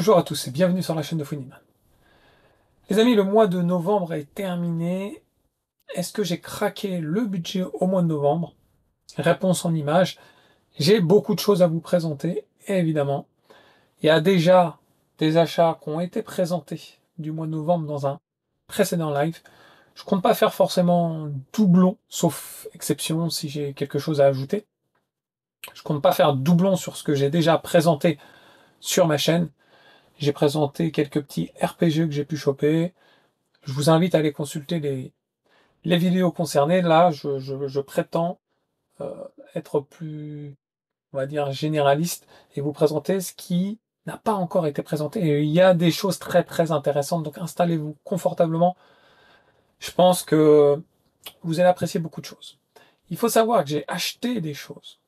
Bonjour à tous et bienvenue sur la chaîne de Funiman. Les amis, le mois de novembre est terminé. Est-ce que j'ai craqué le budget au mois de novembre? Réponse en images. J'ai beaucoup de choses à vous présenter, et évidemment. Il y a déjà des achats qui ont été présentés du mois de novembre dans un précédent live. Je compte pas faire forcément doublon, sauf exception si j'ai quelque chose à ajouter. Je compte pas faire doublon sur ce que j'ai déjà présenté sur ma chaîne. J'ai présenté quelques petits RPG que j'ai pu choper. Je vous invite à aller consulter les vidéos concernées. Là, je prétends être plus, on va dire, généraliste et vous présenter ce qui n'a pas encore été présenté. Et il y a des choses très très intéressantes, donc installez-vous confortablement. Je pense que vous allez apprécier beaucoup de choses. Il faut savoir que j'ai acheté des choses.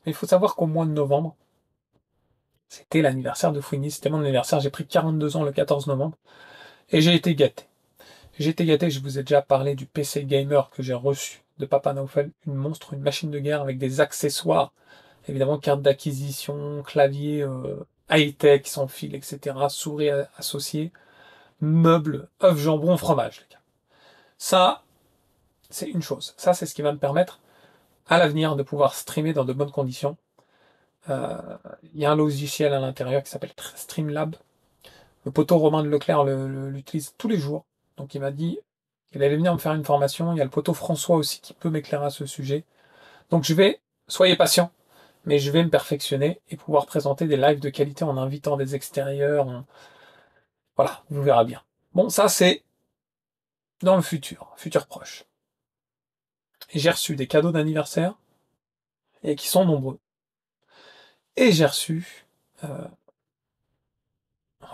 Il faut savoir qu'au mois de novembre, c'était l'anniversaire de Fouini, c'était mon anniversaire, j'ai pris 42 ans le 14 novembre, et j'ai été gâté. J'ai été gâté, je vous ai déjà parlé du PC gamer que j'ai reçu de Papa Naufel, une monstre, une machine de guerre avec des accessoires, évidemment carte d'acquisition, clavier high-tech sans fil, etc., souris associée, meubles, œufs, jambon, fromage, les gars. Ça, c'est une chose. Ça, c'est ce qui va me permettre, à l'avenir, de pouvoir streamer dans de bonnes conditions. Il y a un logiciel à l'intérieur qui s'appelle Streamlab. Le poteau Romain de Leclerc l'utilise tous les jours. Donc il m'a dit qu'il allait venir me faire une formation. Il y a le poteau François aussi qui peut m'éclairer à ce sujet. Donc soyez patient, mais je vais me perfectionner et pouvoir présenter des lives de qualité en invitant des extérieurs. Voilà, vous verrez bien. Bon, ça c'est dans le futur proche. Et j'ai reçu des cadeaux d'anniversaire, et qui sont nombreux. Et j'ai reçu, on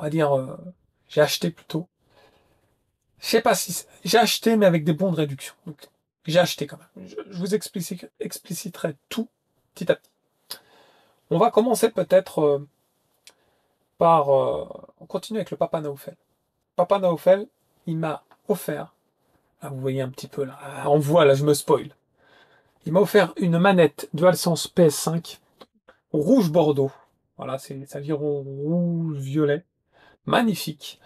va dire, j'ai acheté plutôt. Je sais pas si j'ai acheté, mais avec des bons de réduction. Donc, j'ai acheté quand même. Je vous expliciterai tout petit à petit. On va commencer peut-être par... on continue avec le Papa Naufel. Papa Naufel, il m'a offert... Ah, vous voyez un petit peu là. Ah, on voit là, je me spoil. Il m'a offert une manette DualSense PS5 rouge bordeaux. Voilà, ça vire au rouge-violet. Magnifique.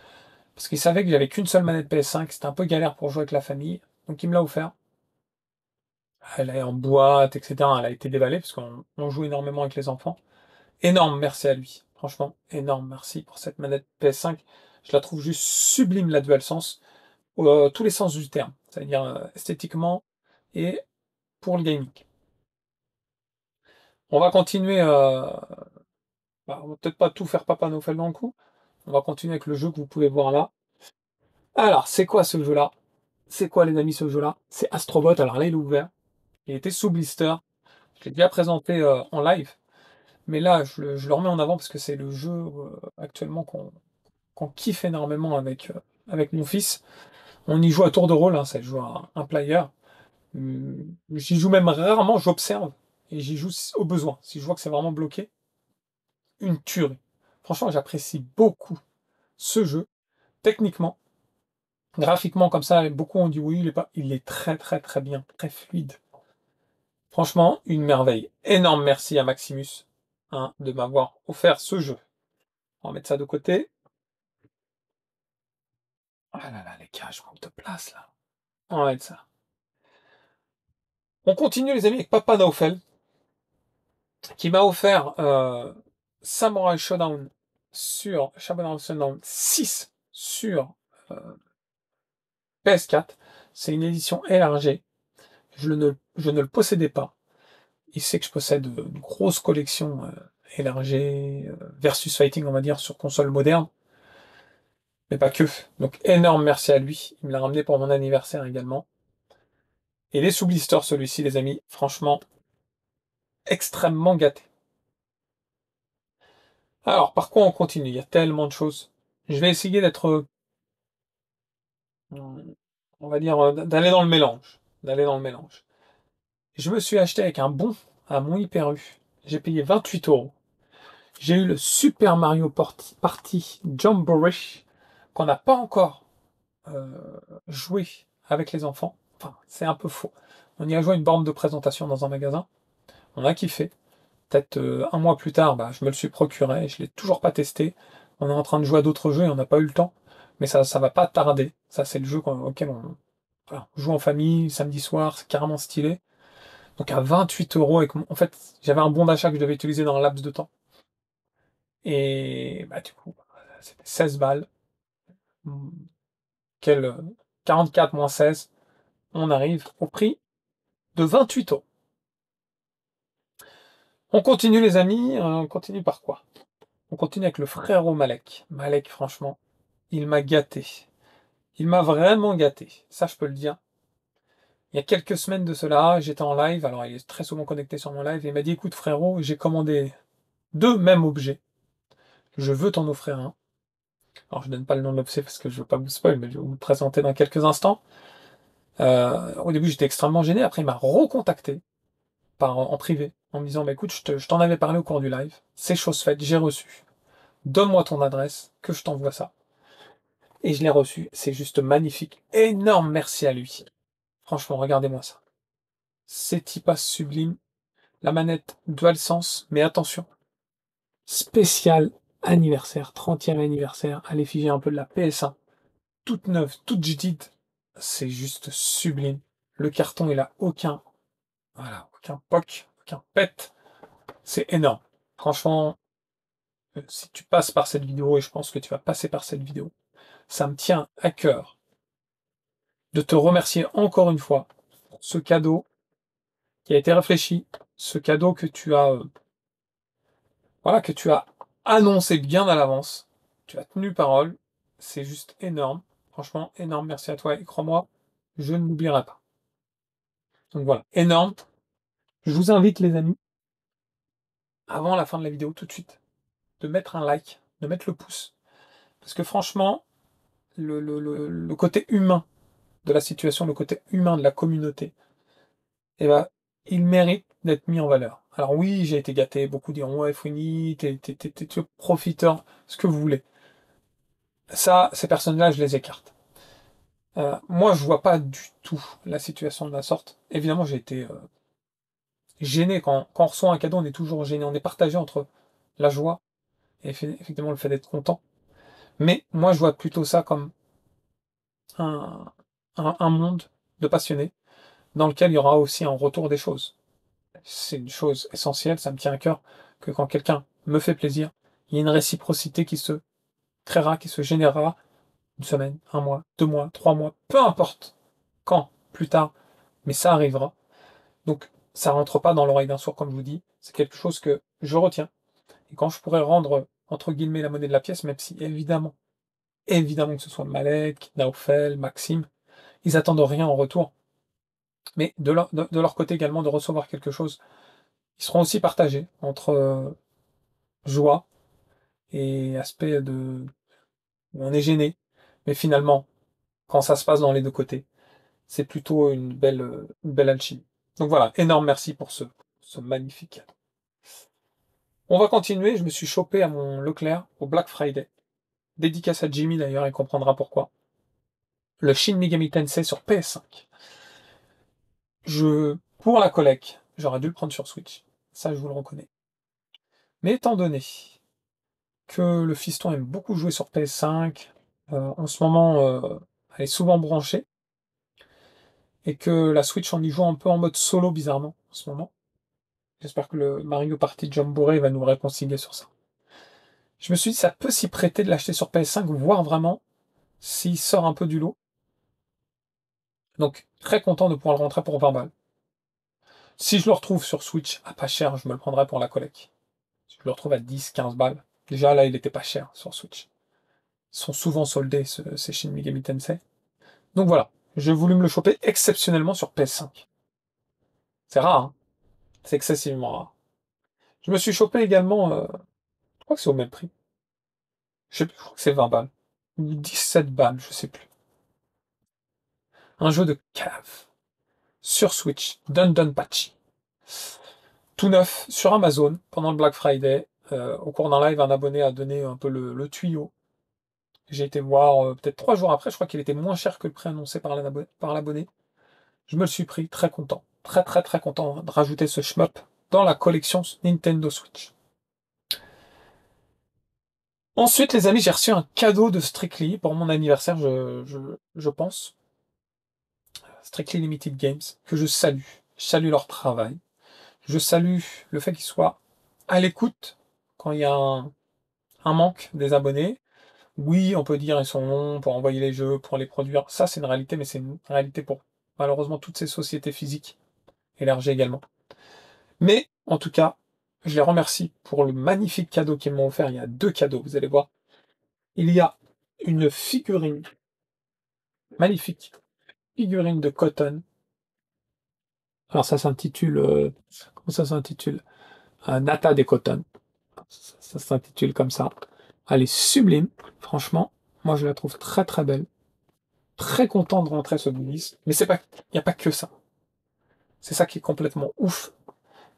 Parce qu'il savait que j'avais qu'une seule manette PS5. C'était un peu galère pour jouer avec la famille. Donc il me l'a offert. Elle est en boîte, etc. Elle a été déballée parce qu'on joue énormément avec les enfants. Énorme merci à lui. Franchement, énorme merci pour cette manette PS5. Je la trouve juste sublime, la DualSense, tous les sens du terme. C'est-à-dire esthétiquement et pour le gaming. On va continuer, on va peut-être pas tout faire Papa Noël dans le coup. On va continuer avec le jeu que vous pouvez voir là. Alors, c'est quoi ce jeu-là? C'est quoi les amis ce jeu-là? C'est Astrobot. Alors là, il est ouvert. Il était sous blister. Je l'ai déjà présenté en live. Mais là, je le remets en avant parce que c'est le jeu actuellement qu'on kiffe énormément avec mon fils. On y joue à tour de rôle, hein, ça joue à un player. J'y joue même rarement, j'observe et j'y joue au besoin. Si je vois que c'est vraiment bloqué, une tuerie. Franchement, j'apprécie beaucoup ce jeu. Techniquement, graphiquement comme ça, beaucoup ont dit oui, il est très très très bien, très fluide. Franchement, une merveille. Énorme merci à Maximus de m'avoir offert ce jeu. On va mettre ça de côté. Ah là là, les gars, je manque de place là. On va mettre ça. On continue les amis avec Papa Naufel, qui m'a offert Samurai Showdown Samurai Showdown 6 sur PS4. C'est une édition élargie. Je ne le possédais pas. Il sait que je possède une grosse collection élargie versus fighting, on va dire, sur console moderne. Mais pas que. Donc énorme merci à lui. Il me l'a ramené pour mon anniversaire également. Et les sous-blisters, celui-ci, les amis, franchement, extrêmement gâté. Alors, par quoi on continue? Il y a tellement de choses. Je vais essayer d'être, on va dire, d'aller dans le mélange. D'aller dans le mélange. Je me suis acheté avec un bon à mon Hyper U. J'ai payé 28 euros. J'ai eu le Super Mario Party Jamboree qu'on n'a pas encore euh, joué avec les enfants. Enfin, c'est un peu faux. On y a joué une borne de présentation dans un magasin. On a kiffé. Peut-être un mois plus tard, je me le suis procuré. Je l'ai toujours pas testé. On est en train de jouer à d'autres jeux et on n'a pas eu le temps. Mais ça va pas tarder. Ça, c'est le jeu auquel voilà, on joue en famille, samedi soir, c'est carrément stylé. Donc à 28 euros, en fait, j'avais un bon d'achat que je devais utiliser dans un laps de temps. Et bah du coup, c'était 16 balles. Hmm, Quel 44 moins 16, on arrive au prix de 28 euros. On continue les amis, on continue par quoi? On continue avec le frérot Malek. Malek, franchement, il m'a gâté. Il m'a vraiment gâté, ça je peux le dire. Il y a quelques semaines de cela, j'étais en live, alors il est très souvent connecté sur mon live, et il m'a dit, écoute frérot, j'ai commandé deux mêmes objets, je veux t'en offrir un. Alors je donne pas le nom de l'objet parce que je veux pas vous spoil, mais je vais vous le présenter dans quelques instants. Au début j'étais extrêmement gêné, après il m'a recontacté en privé, en me disant, bah écoute, je t'en avais parlé au cours du live, c'est chose faite, j'ai reçu. Donne-moi ton adresse, que je t'envoie ça. Et je l'ai reçu, c'est juste magnifique. Énorme merci à lui. Franchement, regardez-moi ça. C'est typas sublime. La manette DualSense, mais attention, spécial anniversaire, 30e anniversaire, à l'effigie un peu de la PS1. Toute neuve, toute jadid. C'est juste sublime. Le carton, il a aucun poc, aucun pet. C'est énorme. Franchement, si tu passes par cette vidéo, et je pense que tu vas passer par cette vidéo, ça me tient à cœur de te remercier encore une fois pour ce cadeau qui a été réfléchi, ce cadeau que tu as, voilà, que tu as annoncé bien à l'avance. Tu as tenu parole. C'est juste énorme. Franchement, énorme. Merci à toi. Et crois-moi, je ne l'oublierai pas. Donc voilà, énorme. Je vous invite, les amis, avant la fin de la vidéo, tout de suite, de mettre un like, de mettre le pouce. Parce que franchement, le côté humain de la situation, le côté humain de la communauté, eh ben, il mérite d'être mis en valeur. Alors oui, j'ai été gâté, beaucoup diront ouais, Fouini, t'es profiteur, ce que vous voulez. Ça, ces personnes-là, je les écarte. Moi, je vois pas du tout la situation de la sorte. Évidemment, j'ai été gêné quand on reçoit un cadeau, on est toujours gêné, on est partagé entre la joie et effectivement le fait d'être content. Mais moi, je vois plutôt ça comme un, un monde de passionnés dans lequel il y aura aussi un retour des choses. C'est une chose essentielle, ça me tient à cœur que quand quelqu'un me fait plaisir, il y a une réciprocité qui se créera, qui se générera une semaine, un mois, 2 mois, 3 mois, peu importe quand, plus tard, mais ça arrivera. Donc ça rentre pas dans l'oreille d'un sourd comme je vous dis, c'est quelque chose que je retiens. Et quand je pourrais rendre entre guillemets la monnaie de la pièce, même si évidemment que ce soit Malek, Naofel, Maxime, ils attendent rien en retour. Mais de leur côté également de recevoir quelque chose, ils seront aussi partagés entre joie et aspect de où on est gêné. Mais finalement, quand ça se passe dans les deux côtés, c'est plutôt une belle alchimie. Donc voilà, énorme merci pour ce magnifique. On va continuer, je me suis chopé à mon Leclerc au Black Friday. Dédicace à Jimmy d'ailleurs, il comprendra pourquoi. Le Shin Megami Tensei sur PS5. Pour la collecte, j'aurais dû le prendre sur Switch. Ça, je vous le reconnais. Mais étant donné que le fiston aime beaucoup jouer sur PS5, en ce moment, elle est souvent branchée, et que la Switch on y joue un peu en mode solo bizarrement en ce moment. J'espère que le Mario Party Jamboree va nous réconcilier sur ça. Je me suis dit ça peut s'y prêter de l'acheter sur PS5, voir vraiment s'il sort un peu du lot. Donc très content de pouvoir le rentrer pour 20 balles. Si je le retrouve sur Switch à pas cher, je me le prendrai pour la collecte. Si je le retrouve à 10, 15 balles, déjà là il était pas cher sur Switch. Ils sont souvent soldés ces Shin Megami Tensei. Donc voilà, j'ai voulu me le choper exceptionnellement sur PS5. C'est rare, hein, c'est excessivement rare. Je me suis chopé également, je crois que c'est au même prix. Je sais plus, je crois que c'est 20 balles. Ou 17 balles, je sais plus. Un jeu de cave. Sur Switch. Dunpatchy. Tout neuf sur Amazon pendant le Black Friday. Au cours d'un live, un abonné a donné un peu le tuyau. J'ai été voir peut-être 3 jours après, je crois qu'il était moins cher que le prix annoncé par l'abonné. Je me le suis pris, très content. Très très très content de rajouter ce shmup dans la collection Nintendo Switch. Ensuite, les amis, j'ai reçu un cadeau de Strictly pour mon anniversaire, je pense. Strictly Limited Games, que je salue. Je salue leur travail. Je salue le fait qu'ils soient à l'écoute quand il y a un manque des abonnés. Oui, on peut dire ils sont longs pour envoyer les jeux, pour les produire. Ça, c'est une réalité, mais c'est une réalité pour malheureusement toutes ces sociétés physiques élargies également. Mais en tout cas, je les remercie pour le magnifique cadeau qu'ils m'ont offert. Il y a 2 cadeaux, vous allez voir. Il y a une figurine, magnifique figurine de Cotton. Alors ça s'intitule, comment ça s'intitule? Nata des Cotton. Ça s'intitule comme ça. Elle est sublime, franchement. Moi, je la trouve très très belle. Très content de rentrer ce goodies. Mais il n'y a pas que ça. C'est ça qui est complètement ouf.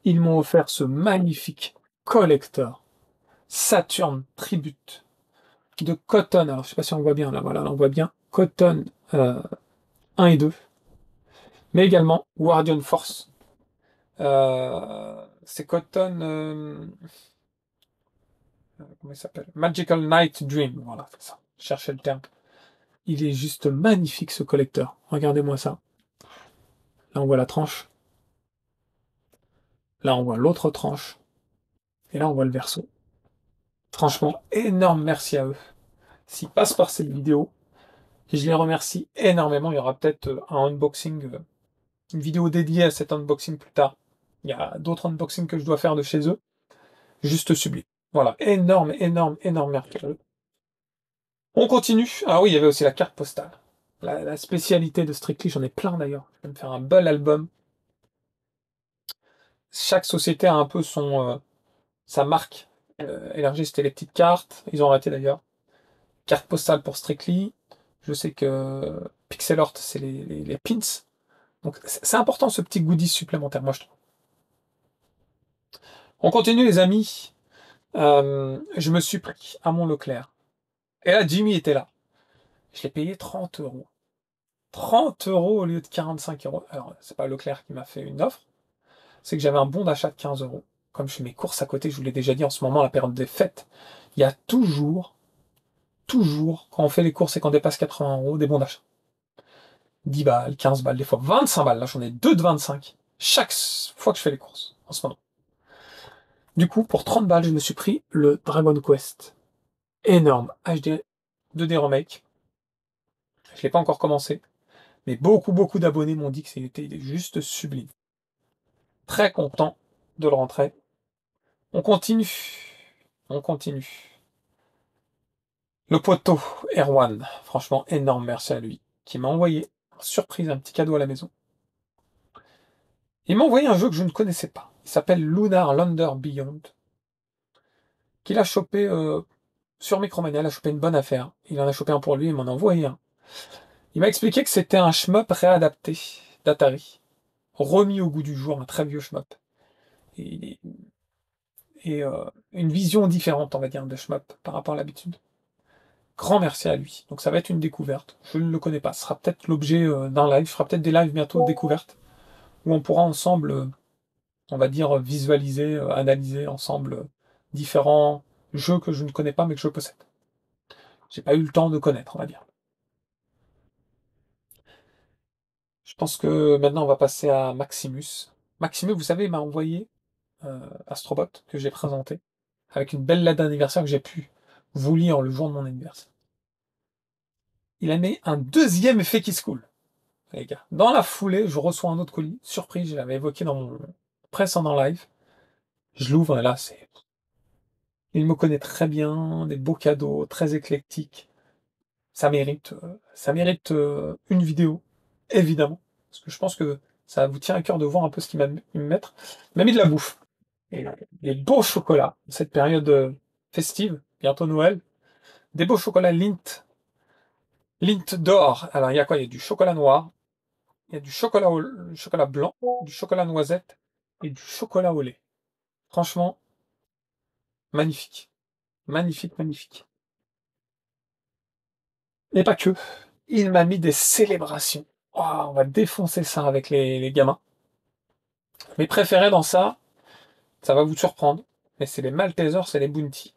Ils m'ont offert ce magnifique collector Saturn Tribute de Cotton. Alors, je sais pas si on voit bien là. Voilà, là, on voit bien Cotton 1 et 2. Mais également Guardian Force. C'est Cotton. Comment il s'appelle? Magical Night Dream. Voilà, c'est ça. Je cherchais le terme. Il est juste magnifique ce collecteur. Regardez-moi ça. Là, on voit la tranche. Là, on voit l'autre tranche. Et là, on voit le verso. Franchement, énorme merci à eux. S'ils passent par cette vidéo, je les remercie énormément. Il y aura peut-être un unboxing, une vidéo dédiée à cet unboxing plus tard. Il y a d'autres unboxings que je dois faire de chez eux. Juste sublime. Voilà, énorme, énorme, énorme merci à eux. On continue. Ah oui, il y avait aussi la carte postale. La spécialité de Strictly, j'en ai plein d'ailleurs. Je vais me faire un bel album. Chaque société a un peu sa marque. LRG, c'était les petites cartes. Ils ont arrêté d'ailleurs. Carte postale pour Strictly. Je sais que Pixel Art, c'est les pins. Donc c'est important ce petit goodies supplémentaire, moi je trouve. On continue les amis. Je me suis pris à mon Leclerc. Et là, Jimmy était là. Je l'ai payé 30 euros. 30 euros au lieu de 45 euros. Alors, c'est pas Leclerc qui m'a fait une offre. C'est que j'avais un bon d'achat de 15 euros. Comme je fais mes courses à côté, je vous l'ai déjà dit, en ce moment, la période des fêtes, il y a toujours, quand on fait les courses et qu'on dépasse 80 euros, des bons d'achat. 10 balles, 15 balles, des fois 25 balles. Là, j'en ai 2 de 25 chaque fois que je fais les courses, en ce moment. Du coup, pour 30 balles, je me suis pris le Dragon Quest. Énorme. HD 2D remake. Je l'ai pas encore commencé. Mais beaucoup d'abonnés m'ont dit que c'était juste sublime. Très content de le rentrer. On continue. On continue. Le poteau Erwan. Franchement, énorme merci à lui. Qui m'a envoyé, surprise, un petit cadeau à la maison. Il m'a envoyé un jeu que je ne connaissais pas. Il s'appelle Lunar Lander Beyond. Qu'il a chopé sur Micromania. Il a chopé une bonne affaire. Il en a chopé un pour lui, il m'en a envoyé un. Il m'a expliqué que c'était un shmup réadapté d'Atari. Remis au goût du jour, un très vieux shmup. Et, une vision différente, on va dire, de shmup par rapport à l'habitude. Grand merci à lui. Donc ça va être une découverte. Je ne le connais pas. Ce sera peut-être l'objet d'un live. Je ferai peut-être des lives bientôt de découverte où on pourra ensemble, on va dire, visualiser, analyser ensemble différents jeux que je ne connais pas mais que je possède. J'ai pas eu le temps de connaître, on va dire. Je pense que maintenant on va passer à Maximus. Maximus, vous savez, il m'a envoyé Astrobot que j'ai présenté avec une belle lettre d'anniversaire que j'ai pu vous lire le jour de mon anniversaire. Il a mis un deuxième effet qui se coule. Les gars. Dans la foulée, je reçois un autre colis. Surprise, je l'avais évoqué dans mon précédent live. Je l'ouvre et là, c'est... Il me connaît très bien, des beaux cadeaux, très éclectiques. Ça mérite une vidéo, évidemment. Parce que je pense que ça vous tient à cœur de voir un peu ce qu'il m'a mis mettre. Il m'a mis de la bouffe. Et des beaux chocolats, cette période festive, bientôt Noël. Des beaux chocolats Lint d'or. Alors, il y a quoi? Il y a du chocolat noir, il y a du chocolat blanc, du chocolat noisette et du chocolat au lait. Franchement, magnifique. Magnifique, magnifique. Et pas que. Il m'a mis des célébrations. Oh, on va défoncer ça avec les gamins. Mes préférés dans ça, ça va vous surprendre, mais c'est les Maltesers, c'est les Bounty.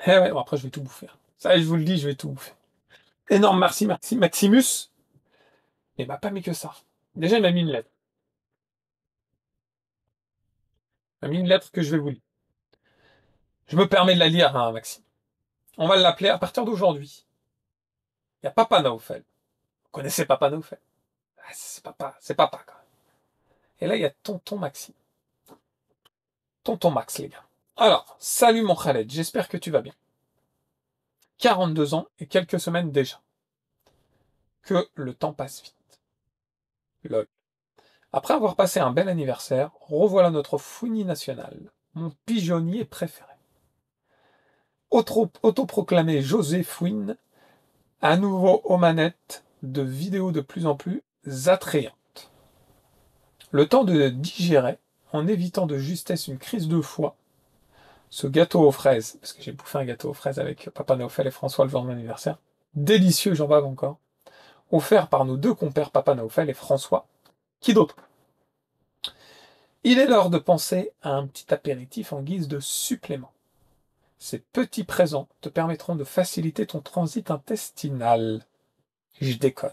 Eh ouais, bon, après, je vais tout bouffer. Ça, je vous le dis, je vais tout bouffer. Énorme merci, merci, Maximus. Il m'a pas mis que ça. Déjà, il m'a mis une lettre. Il m'a mis une lettre que je vais vous lire. Je me permets de la lire, hein, Maxime. On va l'appeler à partir d'aujourd'hui. Il y a Papa Naufel. Vous connaissez Papa Naufel? Ah, c'est papa, quand même. Et là, il y a Tonton Maxime. Tonton Max, les gars. Alors, salut mon Khaled, j'espère que tu vas bien. 42 ans et quelques semaines déjà. Que le temps passe vite. Lol. Après avoir passé un bel anniversaire, revoilà notre fouini national, mon pigeonnier préféré. Autoproclamé José Fouine, à nouveau aux manettes de vidéos de plus en plus attrayantes. Le temps de digérer, en évitant de justesse une crise de foie, ce gâteau aux fraises, parce que j'ai bouffé un gâteau aux fraises avec Papa Noël et François le jour de mon anniversaire, délicieux, j'en bave encore, offert par nos deux compères Papa Noël et François, qui d'autre? Il est l'heure de penser à un petit apéritif en guise de supplément. Ces petits présents te permettront de faciliter ton transit intestinal. Je déconne.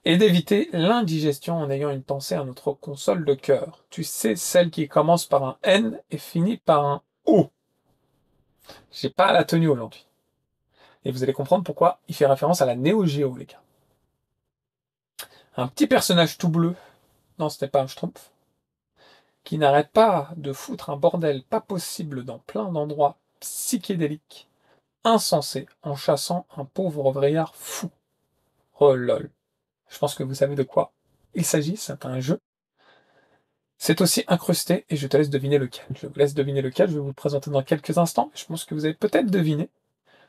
Et d'éviter l'indigestion en ayant une pensée à notre console de cœur. Tu sais, celle qui commence par un N et finit par un O. J'ai pas la tenue aujourd'hui. Et vous allez comprendre pourquoi il fait référence à la Neo Geo, les gars. Un petit personnage tout bleu, non, c'était pas un Schtroumpf, qui n'arrête pas de foutre un bordel pas possible dans plein d'endroits psychédéliques, insensés, en chassant un pauvre vrillard fou. Oh lol. Je pense que vous savez de quoi il s'agit, c'est un jeu. C'est aussi incrusté, et je te laisse deviner lequel. Je vous laisse deviner lequel, je vais vous le présenter dans quelques instants, je pense que vous avez peut-être deviné.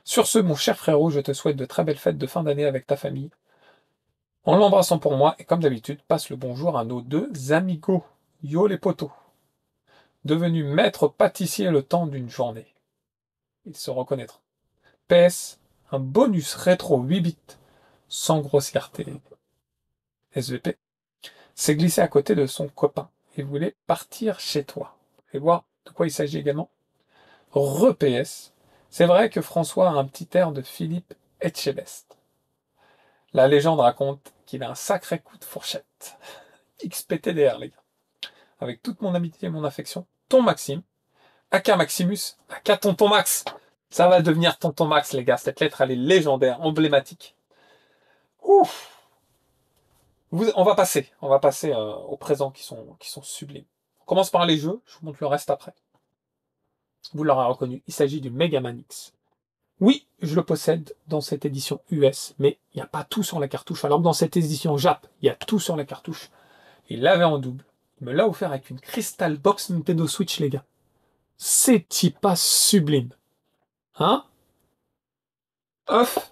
Sur ce, mon cher frérot, je te souhaite de très belles fêtes de fin d'année avec ta famille. En l'embrassant pour moi, et comme d'habitude, passe le bonjour à nos deux amigos. Yo les potos. Devenus maîtres pâtissiers le temps d'une journée. Ils se reconnaîtront. PS, un bonus rétro 8 bits, sans grossièreté. SVP, s'est glissé à côté de son copain et voulait partir chez toi. Et voir de quoi il s'agit également. Re-PS, c'est vrai que François a un petit air de Philippe Etchebest. La légende raconte qu'il a un sacré coup de fourchette. XPTDR, les gars. Avec toute mon amitié et mon affection, ton Maxime, aka Maximus, aka Tonton Max. Ça va devenir Tonton Max, les gars. Cette lettre, elle est légendaire, emblématique. Ouf. On va passer aux présents qui sont sublimes. On commence par les jeux, je vous montre le reste après. Vous l'aurez reconnu, il s'agit du Mega Man X. Oui, je le possède dans cette édition US, mais il n'y a pas tout sur la cartouche. Alors que dans cette édition Jap, il y a tout sur la cartouche. Il l'avait en double. Il me l'a offert avec une Crystal Box Nintendo Switch, les gars. C'est-il pas sublime? Hein? Œuf,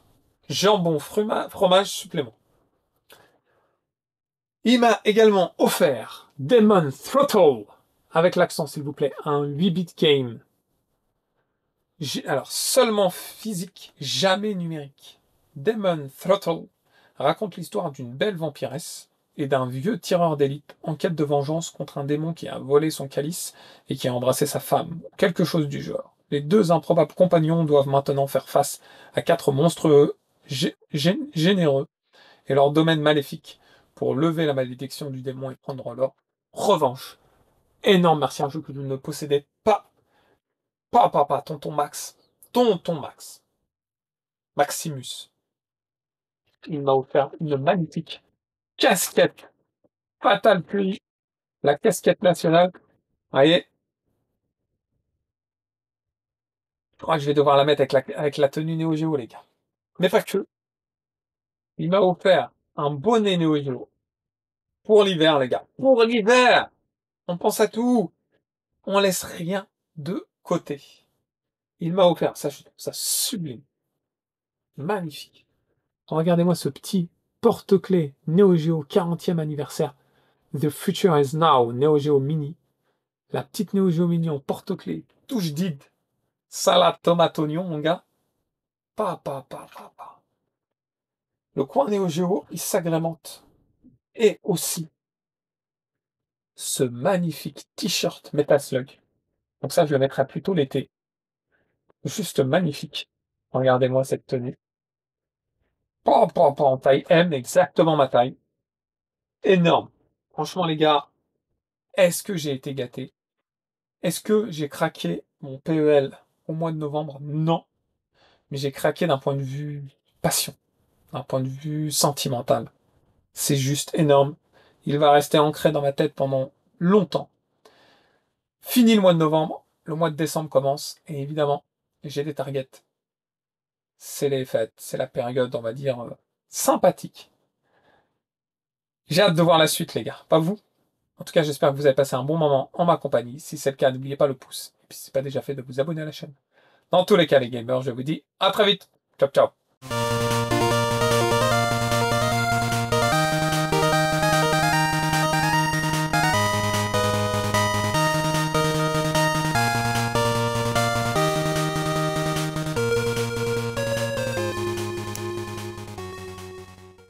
jambon, fromage supplément. Il m'a également offert Demon Throttle, avec l'accent s'il vous plaît, un 8-bit game. Alors, seulement physique, jamais numérique. Demon Throttle raconte l'histoire d'une belle vampiresse et d'un vieux tireur d'élite en quête de vengeance contre un démon qui a volé son calice et qui a embrassé sa femme, quelque chose du genre. Les deux improbables compagnons doivent maintenant faire face à quatre monstrueux généreux et leur domaine maléfique pour lever la malédiction du démon et prendre leur revanche. Énorme merci, un jeu que vous ne possédez pas. Pas, tonton Max. Tonton Max. Maximus. Il m'a offert une magnifique casquette Fatal Fury, la casquette nationale. Vous voyez, je crois que je vais devoir la mettre avec la tenue Neo Geo, les gars. Mais pas que. Il m'a offert un bonnet Neo Geo pour l'hiver, les gars. Pour l'hiver! On pense à tout. On laisse rien de côté. Il m'a offert, ça, je trouve ça sublime. Magnifique. Regardez-moi ce petit porte-clés Neo Geo 40e anniversaire. The Future is Now Neo Geo Mini. La petite Neo Geo Mini en porte-clés. Touche d'id. Salade, tomate, oignon, mon gars. Pa. Le coin Neo Geo, il s'agrémente. Et aussi, ce magnifique t-shirt Metal Slug. Donc ça, je le mettrai plutôt l'été. juste magnifique. Regardez-moi cette tenue. Pan, pan, pan, taille M, exactement ma taille. Énorme. Franchement, les gars, est-ce que j'ai été gâté? Est-ce que j'ai craqué mon PEL au mois de novembre? Non. Mais j'ai craqué d'un point de vue passion, d'un point de vue sentimental. C'est juste énorme. Il va rester ancré dans ma tête pendant longtemps. Fini le mois de novembre, le mois de décembre commence, et évidemment, j'ai des targets. C'est les fêtes, c'est la période, on va dire, sympathique. J'ai hâte de voir la suite, les gars. Pas vous? En tout cas, j'espère que vous avez passé un bon moment en ma compagnie. Si c'est le cas, n'oubliez pas le pouce. Et puis, si ce n'est pas déjà fait, de vous abonner à la chaîne. Dans tous les cas, les gamers, je vous dis à très vite. Ciao, ciao.